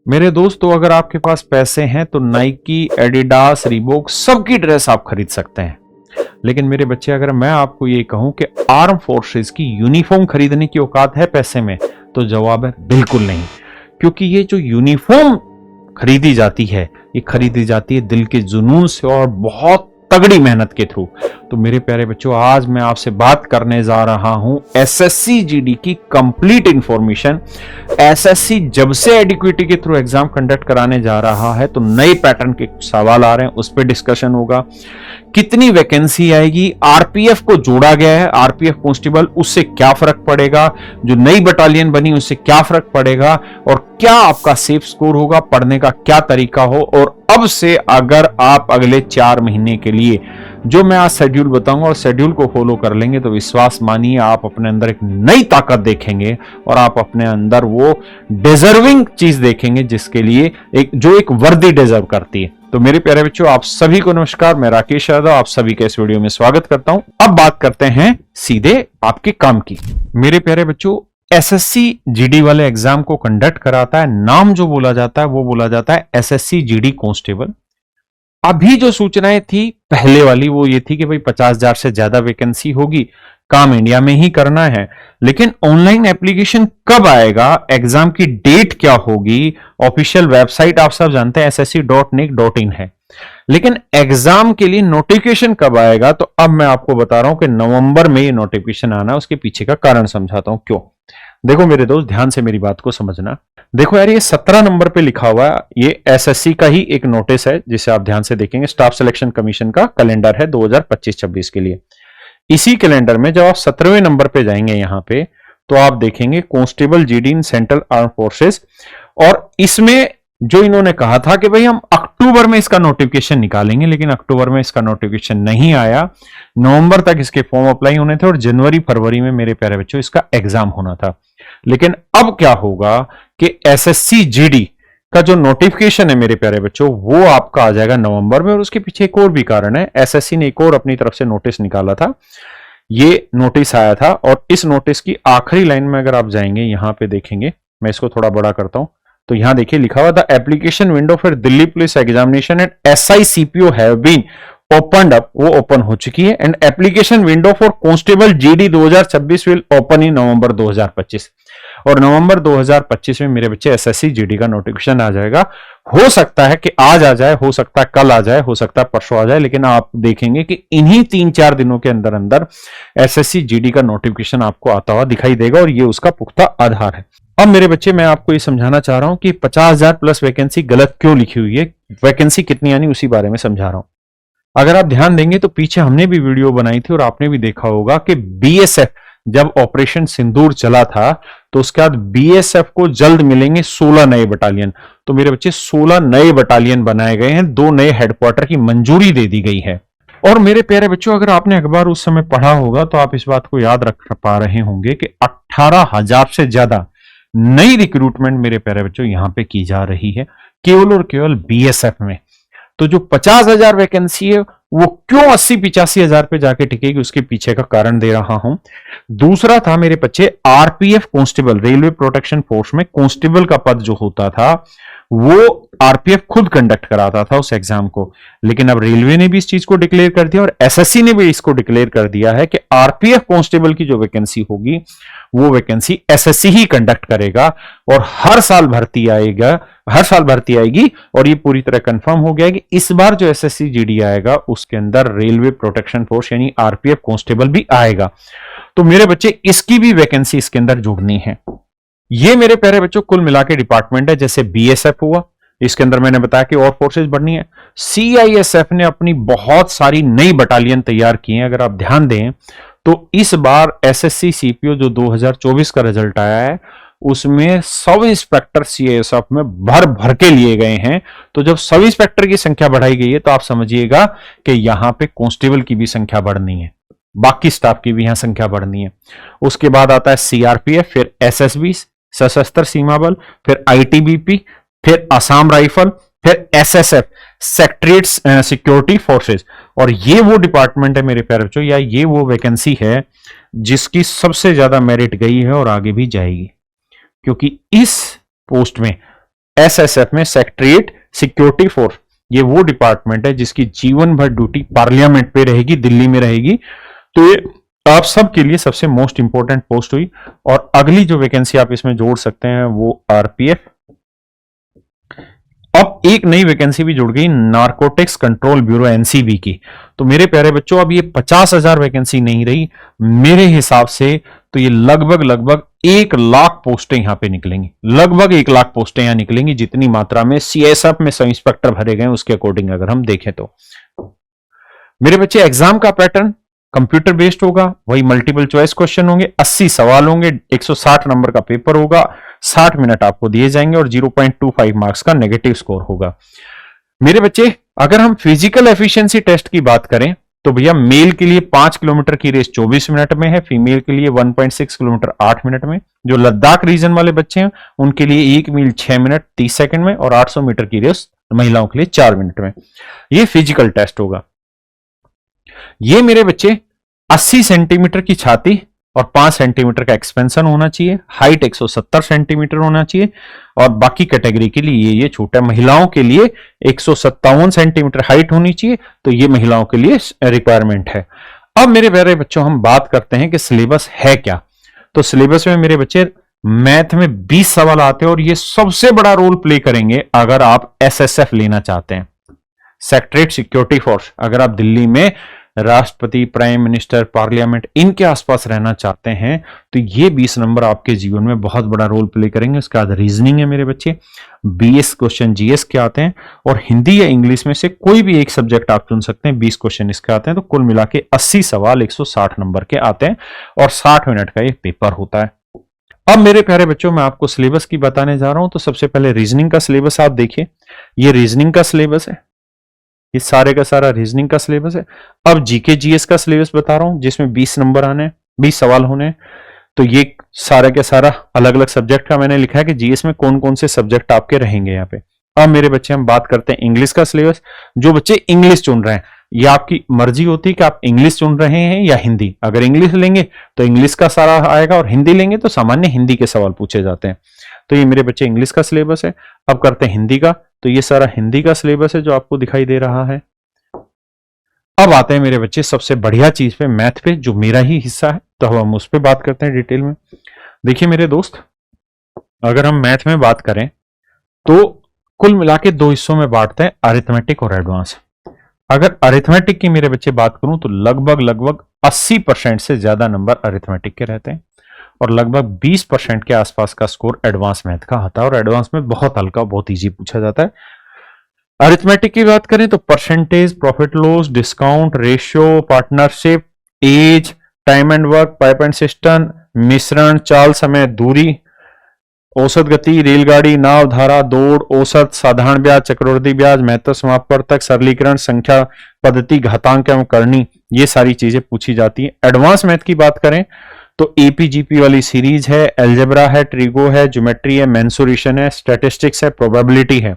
मेरे दोस्तों, अगर आपके पास पैसे हैं तो नाइकी, एडिडास, रीबॉक सबकी ड्रेस आप खरीद सकते हैं। लेकिन मेरे बच्चे, अगर मैं आपको ये कहूं कि आर्म फोर्सेस की यूनिफॉर्म खरीदने की औकात है पैसे में, तो जवाब है बिल्कुल नहीं। क्योंकि ये जो यूनिफॉर्म खरीदी जाती है, ये खरीदी जाती है दिल के जुनून से और बहुत तगड़ी मेहनत के थ्रू। तो मेरे प्यारे बच्चों, आज मैं आपसे बात करने जा रहा हूं एसएससी जीडी की कंप्लीट इंफॉर्मेशन। एसएससी जब से एडिक्विटी के थ्रू एग्जाम कंडक्ट कराने जा रहा है, तो नए पैटर्न के सवाल आ रहे हैं, उस पर डिस्कशन होगा। कितनी वैकेंसी आएगी, आरपीएफ को जोड़ा गया है, आरपीएफ कांस्टेबल, उससे क्या फर्क पड़ेगा, जो नई बटालियन बनी उससे क्या फर्क पड़ेगा, और क्या आपका सेफ स्कोर होगा, पढ़ने का क्या तरीका हो। और अब से अगर आप अगले 4 महीने के लिए जो मैं आज शेड्यूल बताऊंगा और शेड्यूल को फॉलो कर लेंगे, तो विश्वास मानिए आप अपने अंदर एक नई ताकत देखेंगे और आप अपने अंदर वो डिजर्विंग चीज देखेंगे जिसके लिए एक वर्दी डिजर्व करती है। तो मेरे प्यारे बच्चों, आप सभी को नमस्कार। मैं राकेश यादव आप सभी के इस वीडियो में स्वागत करता हूं। अब बात करते हैं सीधे आपके काम की। मेरे प्यारे बच्चों, एसएससी जीडी वाले एग्जाम को कंडक्ट कराता है, नाम जो बोला जाता है वो बोला जाता है एसएससी जीडी कांस्टेबल। अभी जो सूचनाएं थी पहले वाली वो ये थी कि भाई 50,000 से ज्यादा वैकेंसी होगी, काम इंडिया में ही करना है। लेकिन ऑनलाइन एप्लीकेशन कब आएगा, एग्जाम की डेट क्या होगी, ऑफिशियल वेबसाइट आप सब जानते हैं ssc.nic.in है। लेकिन एग्जाम के लिए नोटिफिकेशन कब आएगा, तो अब मैं आपको बता रहा हूं कि नवंबर में ये नोटिफिकेशन आना है। उसके पीछे का कारण समझाता हूं क्यों। देखो मेरे दोस्त, ध्यान से मेरी बात को समझना। देखो यार, ये 17 नंबर पे लिखा हुआ है, ये एसएससी का ही एक नोटिस है जिसे आप ध्यान से देखेंगे। स्टाफ सिलेक्शन कमीशन का कैलेंडर है 2025-26 के लिए। इसी कैलेंडर में जब आप 17वें नंबर पे जाएंगे यहां पे, तो आप देखेंगे constable GD in central arm forces. और इसमें जो इन्होंने कहा था कि भाई हम अक्टूबर में इसका नोटिफिकेशन निकालेंगे, लेकिन अक्टूबर में इसका नोटिफिकेशन नहीं आया। नवंबर तक इसके फॉर्म अप्लाई होने थे और जनवरी फरवरी में मेरे प्यारे बच्चों इसका एग्जाम होना था। लेकिन अब क्या होगा कि एसएससी जीडी का जो नोटिफिकेशन है मेरे प्यारे बच्चों, वो आपका आ जाएगा नवंबर में। और उसके पीछे एक और भी कारण है, एसएससी ने एक और अपनी तरफ से नोटिस निकाला था। ये नोटिस आया था और इस नोटिस की आखिरी लाइन में अगर आप जाएंगे, यहां पे देखेंगे, मैं इसको थोड़ा बड़ा करता हूं, तो यहां देखिए लिखा हुआ था application window for Delhi police examination and SI CPO have been opened up, वो ओपन हो चुकी है। And application window for constable GD 2026 will open in November 2025। और नवंबर 2025 में मेरे बच्चे एसएससी जीडी का नोटिफिकेशन आ जाएगा। हो सकता है कि आज आ जाए, हो सकता है कल आ जाए, हो सकता है परसों आ जाए, लेकिन आप देखेंगे कि इन्हीं 3-4 दिनों के अंदर अंदर एसएससी जीडी का नोटिफिकेशन आपको आता हुआ दिखाई देगा और ये उसका पुख्ता आधार है। अब मेरे बच्चे, मैं आपको ये समझाना चाह रहा हूं कि 50,000 प्लस वैकेंसी गलत क्यों लिखी हुई है, वैकेंसी कितनी आनी उसी बारे में समझा रहा हूं। अगर आप ध्यान देंगे तो पीछे हमने भी वीडियो बनाई थी और आपने भी देखा होगा कि बीएसएफ जब ऑपरेशन सिंदूर चला था, तो उसके बाद बीएसएफ को जल्द मिलेंगे 16 नए बटालियन। तो मेरे बच्चे 16 नए बटालियन बनाए गए हैं, 2 नए हेडक्वार्टर की मंजूरी दे दी गई है। और मेरे प्यारे बच्चों, अगर आपने अखबार उस समय पढ़ा होगा तो आप इस बात को याद रख पा रहे होंगे कि 18,000 से ज्यादा नई रिक्रूटमेंट मेरे प्यारे बच्चों यहां पे की जा रही है, केवल और केवल बीएसएफ में। तो जो 50,000 वैकेंसी है वो क्यों 80-85,000 पे जाके टिकेगी, उसके पीछे का कारण दे रहा हूं। दूसरा था मेरे बच्चे RPF constable, railway protection force में कांस्टेबल का पद जो होता था वो आरपीएफ खुद कंडक्ट कराता था उस एग्जाम को। लेकिन अब रेलवे ने भी इस चीज को डिक्लेयर कर दिया और एसएससी ने भी इसको डिक्लेयर कर दिया है कि आरपीएफ कांस्टेबल की जो वैकेंसी होगी वो वैकेंसी एसएससी ही कंडक्ट करेगा। और हर साल भर्ती आएगी और ये पूरी तरह कंफर्म हो गया कि इस बार जो एसएससी जीडी आएगा उसके अंदर रेलवे प्रोटेक्शन फोर्स यानी आरपीएफ कांस्टेबल भी आएगा। तो मेरे बच्चे, इसकी भी वैकेंसी इसके अंदर जोड़नी है। ये मेरे प्यारे बच्चों कुल मिला के डिपार्टमेंट है। जैसे बीएसएफ हुआ, इसके अंदर मैंने बताया कि और फोर्सेज बढ़नी है। सीआईएसएफ ने अपनी बहुत सारी नई बटालियन तैयार की हैं। अगर आप ध्यान दें तो इस बार एसएससी सीपीओ जो 2024 का रिजल्ट आया है उसमें सब इंस्पेक्टर सीआईएसएफ में भर भर के लिए गए हैं। तो जब सब इंस्पेक्टर की संख्या बढ़ाई गई है तो आप समझिएगा कि यहां पे कांस्टेबल की भी संख्या बढ़नी है, बाकी स्टाफ की भी यहां संख्या बढ़नी है। उसके बाद आता है सीआरपीएफ, फिर एसएसबी सशस्त्र सीमा बल, फिर आईटीबीपी, फिर असम राइफल, फिर एसएसएफ सेक्रेटरीट सिक्योरिटी फोर्सेस। और ये वो डिपार्टमेंट है मेरे प्यारे बच्चों, या ये वो वैकेंसी है जिसकी सबसे ज्यादा मेरिट गई है और आगे भी जाएगी। क्योंकि इस पोस्ट में एसएसएफ में सेक्रेटरीट सिक्योरिटी फोर्स, ये वो डिपार्टमेंट है जिसकी जीवन भर ड्यूटी पार्लियामेंट पे रहेगी, दिल्ली में रहेगी। तो ये आप सबके लिए सबसे मोस्ट इंपॉर्टेंट पोस्ट हुई। और अगली जो वैकेंसी आप इसमें जोड़ सकते हैं वो आरपीएफ। अब एक नई वैकेंसी भी जुड़ गई, नारकोटिक्स कंट्रोल ब्यूरो एनसीबी की। तो मेरे प्यारे बच्चों, अब ये 50,000 वैकेंसी नहीं रही, मेरे हिसाब से तो ये लगभग 1,00,000 पोस्टें यहां पे निकलेंगी, लगभग 1,00,000 पोस्टें यहां निकलेंगी, जितनी मात्रा में सीएसएफ में सब इंस्पेक्टर भरे गए उसके अकॉर्डिंग अगर हम देखें तो। मेरे बच्चे, एग्जाम का पैटर्न कंप्यूटर बेस्ड होगा, वही मल्टीपल चॉइस क्वेश्चन होंगे, 80 सवाल होंगे, 160 नंबर का पेपर होगा, 60 मिनट आपको दिए जाएंगे और 0.25 मार्क्स का नेगेटिव स्कोर होगा। मेरे बच्चे, अगर हम फिजिकल एफिशिएंसी टेस्ट की बात करें तो भैया मेल के लिए 5 किलोमीटर की रेस 24 मिनट में है, फीमेल के लिए 1.6 किलोमीटर 8 मिनट में। जो लद्दाख रीजन वाले बच्चे हैं उनके लिए 1 मील 6 मिनट 30 सेकंड में, और 800 मीटर की रेस महिलाओं के लिए 4 मिनट में। ये फिजिकल टेस्ट होगा। ये मेरे बच्चे 80 सेंटीमीटर की छाती और 5 सेंटीमीटर का एक्सपेंशन होना चाहिए, हाइट 170 सेंटीमीटर होना चाहिए, और बाकी कैटेगरी के लिए ये छूट है। महिलाओं के लिए 157 सेंटीमीटर हाइट होनी चाहिए, तो ये महिलाओं के लिए रिक्वायरमेंट है। अब मेरे प्यारे बच्चों, हम बात करते हैं कि सिलेबस है क्या। तो सिलेबस में मेरे बच्चे मैथ में 20 सवाल आते हैं, और ये सबसे बड़ा रोल प्ले करेंगे अगर आप एसएसएफ लेना चाहते हैं, सेक्रेटरीट सिक्योरिटी फोर्स। अगर आप दिल्ली में राष्ट्रपति, प्राइम मिनिस्टर, पार्लियामेंट इनके आसपास रहना चाहते हैं तो ये 20 नंबर आपके जीवन में बहुत बड़ा रोल प्ले करेंगे। उसके बाद रीजनिंग है मेरे बच्चे, बीएस क्वेश्चन जीएस के आते हैं, और हिंदी या इंग्लिश में से कोई भी एक सब्जेक्ट आप चुन सकते हैं, 20 क्वेश्चन इसके आते हैं। तो कुल मिला के 80 सवाल 160 नंबर के आते हैं, और 60 मिनट का ये पेपर होता है। अब मेरे प्यारे बच्चों, मैं आपको सिलेबस की बताने जा रहा हूं। तो सबसे पहले रीजनिंग का सिलेबस आप देखिए, ये रीजनिंग का सिलेबस है, ये सारे का सारा रीजनिंग का सिलेबस है। अब जीके जीएस का सिलेबस बता रहा हूं, जिसमें 20 नंबर आने, 20 सवाल होने। तो ये सारा के सारा अलग अलग सब्जेक्ट का मैंने लिखा है कि जीएस में कौन कौन से सब्जेक्ट आपके रहेंगे यहाँ पे। अब मेरे बच्चे, हम बात करते हैं इंग्लिश का सिलेबस। जो बच्चे इंग्लिश चुन रहे हैं, ये आपकी मर्जी होती है कि आप इंग्लिश चुन रहे हैं या हिंदी। अगर इंग्लिश लेंगे तो इंग्लिश का सारा आएगा, और हिंदी लेंगे तो सामान्य हिंदी के सवाल पूछे जाते हैं। तो ये मेरे बच्चे इंग्लिश का सिलेबस है। अब करते हैं हिंदी का। तो ये सारा हिंदी का सिलेबस है जो आपको दिखाई दे रहा है। अब आते हैं मेरे बच्चे सबसे बढ़िया चीज पे, मैथ पे, जो मेरा ही हिस्सा है। तो हम उस पर बात करते हैं डिटेल में। देखिए मेरे दोस्त, अगर हम मैथ में बात करें तो कुल मिला के 2 हिस्सों में बांटते हैं, अरिथमेटिक और एडवांस। अगर अरिथमेटिक की मेरे बच्चे बात करूं तो लगभग 80% से ज्यादा नंबर अरिथमेटिक के रहते हैं, और लगभग 20% के आसपास का स्कोर एडवांस मैथ का आता है। और एडवांस में बहुत हल्का, बहुत इजी पूछा जाता है। अरिथमेटिक की बात करें तो percentage, profit loss, discount, ratio, partnership, age, time and work, pipe and cistern, मिश्रण, चाल, समय, दूरी, औसत गति, रेलगाड़ी, नाव, धारा, दौड़, औसत, साधारण ब्याज, चक्रवृद्धि ब्याज, महत्व, समापवर्तक, सरलीकरण, संख्या पद्धति, घातांक एवं करनी, ये सारी चीजें पूछी जाती है। एडवांस मैथ की बात करें तो एपीजीपी वाली सीरीज है, एल्जेब्रा है, ट्रिगो है, ज्योमेट्री है, मेंसुरेशन है, स्टैटिस्टिक्स है, प्रोबेबिलिटी है।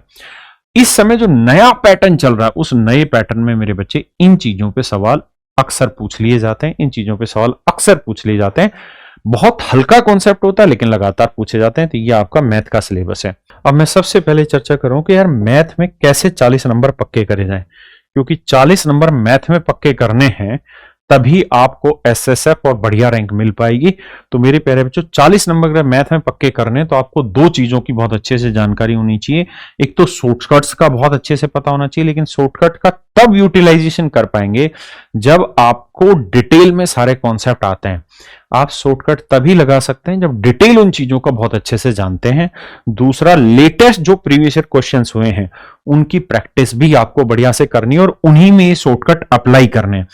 इस समय जो नया पैटर्न चल रहा है, उस नए पैटर्न में मेरे बच्चे इन चीजों पे सवाल अक्सर पूछ लिए जाते हैं, इन चीजों पे सवाल अक्सर पूछ लिए जाते हैं। बहुत हल्का कॉन्सेप्ट होता है लेकिन लगातार पूछे जाते हैं। तो ये आपका मैथ का सिलेबस है। अब मैं सबसे पहले चर्चा करूं कि यार मैथ में कैसे 40 नंबर पक्के करे जाएं, क्योंकि 40 नंबर मैथ में पक्के करने हैं तभी आपको एसएसएफ और बढ़िया रैंक मिल पाएगी। तो मेरे प्यारे बच्चों, 40 नंबर अगर मैथ में पक्के करने तो आपको 2 चीजों की बहुत अच्छे से जानकारी होनी चाहिए। एक तो शॉर्टकट्स का बहुत अच्छे से पता होना चाहिए, लेकिन शॉर्टकट का तब यूटिलाइजेशन कर पाएंगे जब आपको डिटेल में सारे कॉन्सेप्ट आते हैं। आप शॉर्टकट तभी लगा सकते हैं जब डिटेल उन चीजों का बहुत अच्छे से जानते हैं। दूसरा, लेटेस्ट जो प्रीवियस ईयर क्वेश्चंस हुए हैं उनकी प्रैक्टिस भी आपको बढ़िया से करनी है और उन्हीं में शॉर्टकट अप्लाई करने।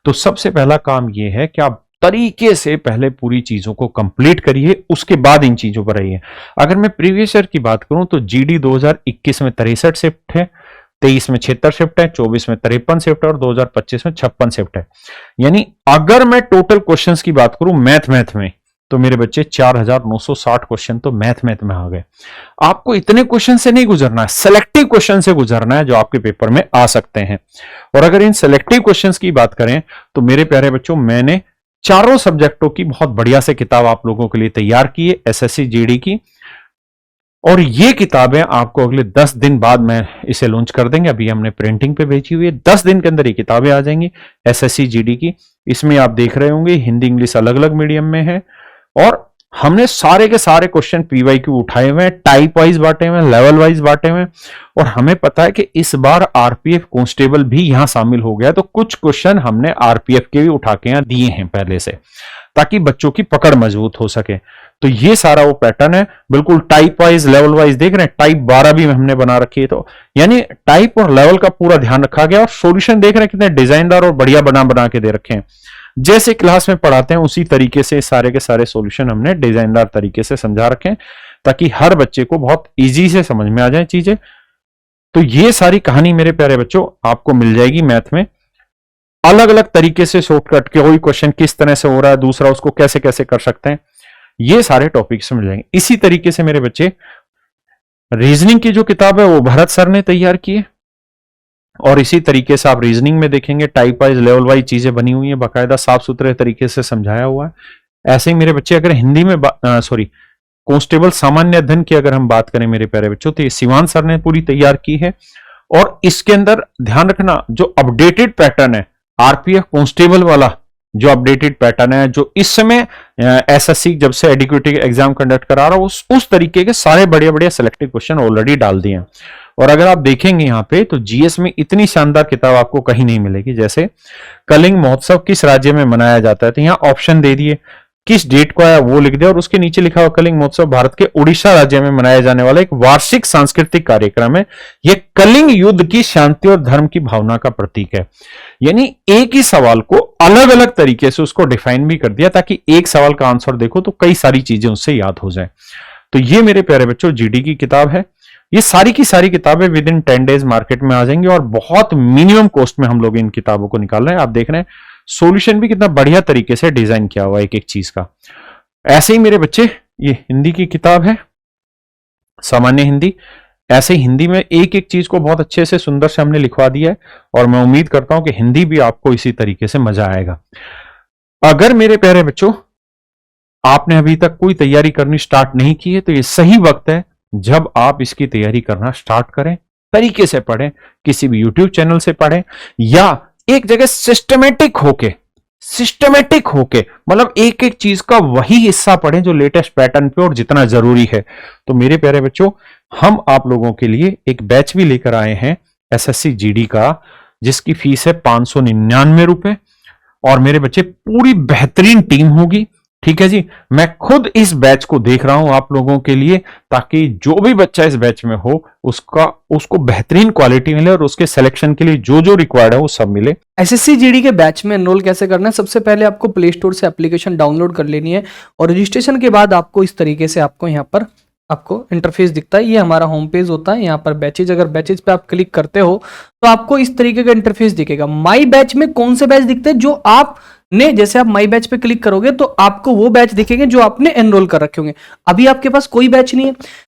तो सबसे पहला काम यह है कि आप तरीके से पहले पूरी चीजों को कंप्लीट करिए, उसके बाद इन चीजों पर आइए। अगर मैं प्रीवियस ईयर की बात करूं तो जीडी 2021 में 63 शिफ्ट है, 23 में 76 शिफ्ट है, 24 में 53 शिफ्ट है और 2025 में 56 शिफ्ट है। यानी अगर मैं टोटल क्वेश्चंस की बात करूं मैथ में तो मेरे बच्चे 4960 क्वेश्चन तो मैथ में आ गए। आपको इतने क्वेश्चन से नहीं गुजरना है, सेलेक्टिव क्वेश्चन से गुजरना है जो आपके पेपर में आ सकते हैं। और अगर इन सेलेक्टिव क्वेश्चंस की बात करें तो मेरे प्यारे बच्चों, मैंने चारों सब्जेक्टों की बहुत बढ़िया से किताब आप लोगों के लिए तैयार की है, एसएससी जीडी की। और ये किताबें आपको अगले 10 दिन बाद में इसे लॉन्च कर देंगे। अभी हमने प्रिंटिंग पे भेजी हुई है, 10 दिन के अंदर ये किताबें आ जाएंगी एसएससी जीडी की। इसमें आप देख रहे होंगे हिंदी इंग्लिश अलग अलग मीडियम में है, और हमने सारे के सारे क्वेश्चन पीवाईक्यू उठाए हुए हैं, टाइप वाइज बांटे हुए हैं, लेवल वाइज बांटे हुए हैं। और हमें पता है कि इस बार आरपीएफ कांस्टेबल भी यहां शामिल हो गया, तो कुछ क्वेश्चन हमने आरपीएफ के भी उठा के यहां दिए हैं पहले से, ताकि बच्चों की पकड़ मजबूत हो सके। तो ये सारा वो पैटर्न है, बिल्कुल टाइप वाइज लेवल वाइज देख रहे हैं। टाइप 12 भी हमने बना रखी है, तो यानी टाइप और लेवल का पूरा ध्यान रखा गया। और सॉल्यूशन देख रहे हैं कितने डिजाइनदार और बढ़िया बना बना के दे रखे हैं, जैसे क्लास में पढ़ाते हैं उसी तरीके से सारे के सारे सॉल्यूशन हमने डिजाइनदार तरीके से समझा रखे हैं, ताकि हर बच्चे को बहुत इजी से समझ में आ जाए चीजें। तो ये सारी कहानी मेरे प्यारे बच्चों आपको मिल जाएगी मैथ में, अलग अलग तरीके से शॉर्टकट के, कोई क्वेश्चन किस तरह से हो रहा है, दूसरा उसको कैसे कैसे कर सकते हैं, ये सारे टॉपिक्स मिल जाएंगे। इसी तरीके से मेरे बच्चे रीजनिंग की जो किताब है वो भरत सर ने तैयार की है, और इसी तरीके से आप रीजनिंग में देखेंगे टाइप वाइज लेवल वाइज चीजें बनी हुई है, बाकायदा साफ सुथरे तरीके से समझाया हुआ है। ऐसे ही मेरे बच्चे अगर हिंदी में कांस्टेबल सामान्य अध्ययन की अगर हम बात करें मेरे प्यारे बच्चों, तो ये सिवान सर ने पूरी तैयार की है। और इसके अंदर ध्यान रखना, जो अपडेटेड पैटर्न है आरपीएफ कांस्टेबल वाला, जो अपडेटेड पैटर्न है, जो इस समय एसएससी जब से एडिक्वेटिव एग्जाम कंडक्ट करा रहा है, उस तरीके के सारे बढ़िया बढ़िया सिलेक्टिव क्वेश्चन ऑलरेडी डाल दिए हैं। और अगर आप देखेंगे यहाँ पे, तो जीएस में इतनी शानदार किताब आपको कहीं नहीं मिलेगी। जैसे कलिंग महोत्सव किस राज्य में मनाया जाता है, तो यहाँ ऑप्शन दे दिए, किस डेट को आया वो लिख दिया, और उसके नीचे लिखा हुआ कलिंग महोत्सव भारत के उड़ीसा राज्य में मनाया जाने वाला एक वार्षिक सांस्कृतिक कार्यक्रम है। यह कलिंग युद्ध की शांति और धर्म की भावना का प्रतीक है। यानी एक ही सवाल को अलग अलग तरीके से उसको डिफाइन भी कर दिया, ताकि एक सवाल का आंसर देखो तो कई सारी चीजें उससे याद हो जाए। तो ये मेरे प्यारे बच्चों जीडी की किताब है। ये सारी की सारी किताबें विद इन 10 डेज मार्केट में आ जाएंगी, और बहुत मिनिमम कॉस्ट में हम लोग इन किताबों को निकाल रहे हैं। आप देख रहे हैं सॉल्यूशन भी कितना बढ़िया तरीके से डिजाइन किया हुआ है एक एक चीज का। ऐसे ही मेरे बच्चे ये हिंदी की किताब है, सामान्य हिंदी। ऐसे ही हिंदी में एक एक चीज को बहुत अच्छे से सुंदर से हमने लिखवा दिया है, और मैं उम्मीद करता हूं कि हिंदी भी आपको इसी तरीके से मजा आएगा। अगर मेरे प्यारे बच्चों आपने अभी तक कोई तैयारी करनी स्टार्ट नहीं की है, तो ये सही वक्त है जब आप इसकी तैयारी करना स्टार्ट करें। तरीके से पढ़ें, किसी भी यूट्यूब चैनल से पढ़ें, या एक जगह सिस्टमेटिक होके मतलब एक एक चीज का वही हिस्सा पढ़ें जो लेटेस्ट पैटर्न पे और जितना जरूरी है। तो मेरे प्यारे बच्चों, हम आप लोगों के लिए एक बैच भी लेकर आए हैं एसएससी जीडी का, जिसकी फीस है 599 रुपए। और मेरे बच्चे पूरी बेहतरीन टीम होगी, ठीक है जी। मैं खुद इस बैच को देख रहा हूं आप लोगों के लिए, ताकि जो भी बच्चा इस बैच में हो उसको बेहतरीन क्वालिटी मिले, और उसके सिलेक्शन के लिए जो जो रिक्वायर्ड है वो सब मिले। एसएससी जीडी के बैच में एनरोल कैसे करना है? सबसे पहले आपको प्ले स्टोर से एप्लीकेशन डाउनलोड कर लेनी है, और रजिस्ट्रेशन के बाद आपको इस तरीके से आपको यहाँ पर आपको इंटरफेस दिखता है। ये हमारा होम पेज होता है। यहाँ पर बैचेज, अगर बैचेज पे आप क्लिक करते हो तो आपको इस तरीके का इंटरफेस दिखेगा। माई बैच में कौन से बैच दिखते हैं? जो आपने, जैसे आप माई बैच पे क्लिक करोगे तो आपको वो बैच दिखेंगे जो आपने एनरोल कर रखे होंगे। अभी आपके पास कोई बैच नहीं है,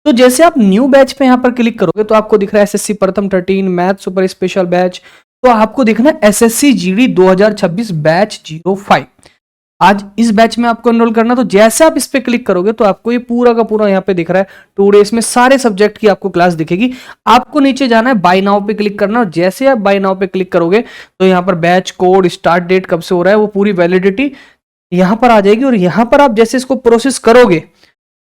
तो जैसे आप न्यू बैच पे यहाँ पर क्लिक करोगे तो आपको दिख रहा है एसएससी प्रथम 13 मैथ सुपर स्पेशल बैच। तो आपको देखना है एसएससी जीडी 2026 बैच 05। आज इस बैच में आपको एनरोल करना। तो जैसे आप इस पे क्लिक करोगे तो आपको ये पूरा का पूरा यहाँ पे दिख रहा है 2 डेज में सारे सब्जेक्ट की आपको क्लास दिखेगी। आपको नीचे जाना है, बाय नाउ पे क्लिक करना, और जैसे आप बाय नाउ पे क्लिक करोगे तो यहाँ पर बैच कोड, स्टार्ट डेट, कब से हो रहा है, वो पूरी वैलिडिटी यहाँ पर आ जाएगी। और यहाँ पर आप जैसे इसको प्रोसेस करोगे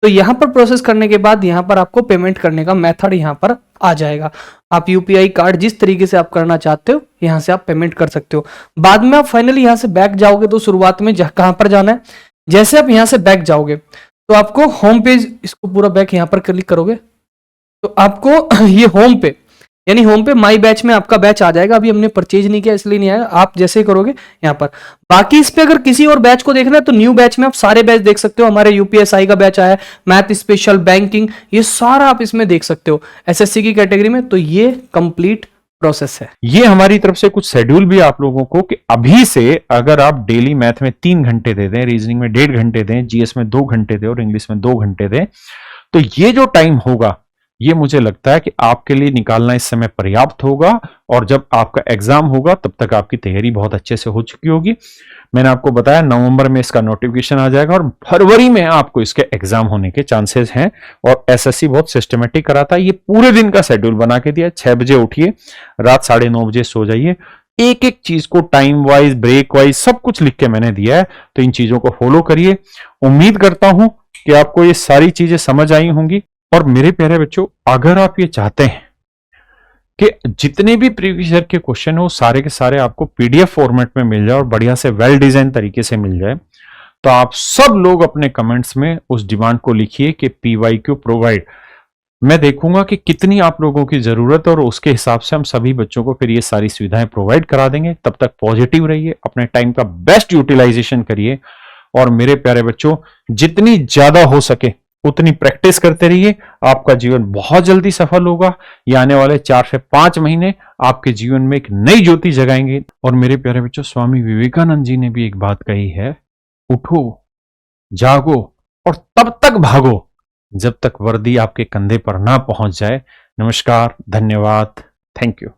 तो यहाँ पर प्रोसेस करने के बाद यहाँ पर आपको पेमेंट करने का मेथड यहाँ पर आ जाएगा। आप यूपीआई कार्ड जिस तरीके से आप करना चाहते हो यहाँ से आप पेमेंट कर सकते हो। बाद में आप फाइनली यहाँ से बैक जाओगे तो शुरुआत में कहाँ पर जाना है, जैसे आप यहाँ से बैक जाओगे तो आपको होम पेज, इसको पूरा बैक यहाँ पर क्लिक करोगे तो आपको ये होम पे, यानी होम पे माई बैच में आपका बैच आ जाएगा। अभी हमने परचेज नहीं किया इसलिए नहीं आया। आप जैसे ही करोगे यहाँ पर, बाकी इस पे अगर किसी और बैच को देखना है तो न्यू बैच में आप सारे बैच देख सकते हो। हमारे यूपीएसआई का बैच आया है, मैथ स्पेशल, बैंकिंग, ये सारा आप इसमें देख सकते हो एसएससी की कैटेगरी में। तो ये कंप्लीट प्रोसेस है। ये हमारी तरफ से कुछ शेड्यूल भी आप लोगों को, कि अभी से अगर आप डेली मैथ में 3 घंटे दे दें, रीजनिंग में 1.5 घंटे दें, जीएस में 2 घंटे दें और इंग्लिश में 2 घंटे दें, तो ये जो टाइम होगा ये मुझे लगता है कि आपके लिए निकालना इस समय पर्याप्त होगा। और जब आपका एग्जाम होगा तब तक आपकी तैयारी बहुत अच्छे से हो चुकी होगी। मैंने आपको बताया नवंबर में इसका नोटिफिकेशन आ जाएगा और फरवरी में आपको इसके एग्जाम होने के चांसेस हैं। और एसएससी बहुत सिस्टमेटिक कराता है, ये पूरे दिन का शेड्यूल बना के दिया। 6 बजे उठिए, रात 9:30 बजे सो जाइए। एक एक चीज को टाइम वाइज, ब्रेक वाइज सब कुछ लिख के मैंने दिया है, तो इन चीजों को फॉलो करिए। उम्मीद करता हूं कि आपको ये सारी चीजें समझ आई होंगी। और मेरे प्यारे बच्चों, अगर आप ये चाहते हैं कि जितने भी प्रीवियस ईयर के क्वेश्चन हो सारे के सारे आपको पीडीएफ फॉर्मेट में मिल जाए और बढ़िया से वेल डिजाइन तरीके से मिल जाए, तो आप सब लोग अपने कमेंट्स में उस डिमांड को लिखिए कि पीवाईक्यू प्रोवाइड। मैं देखूंगा कि कितनी आप लोगों की जरूरत है और उसके हिसाब से हम सभी बच्चों को फिर ये सारी सुविधाएं प्रोवाइड करा देंगे। तब तक पॉजिटिव रहिए, अपने टाइम का बेस्ट यूटिलाइजेशन करिए और मेरे प्यारे बच्चों, जितनी ज्यादा हो सके उतनी प्रैक्टिस करते रहिए। आपका जीवन बहुत जल्दी सफल होगा। ये आने वाले 4 से 5 महीने आपके जीवन में एक नई ज्योति जगाएंगे। और मेरे प्यारे बच्चों, स्वामी विवेकानंद जी ने भी एक बात कही है, उठो, जागो और तब तक भागो जब तक वर्दी आपके कंधे पर ना पहुंच जाए। नमस्कार, धन्यवाद, थैंक यू।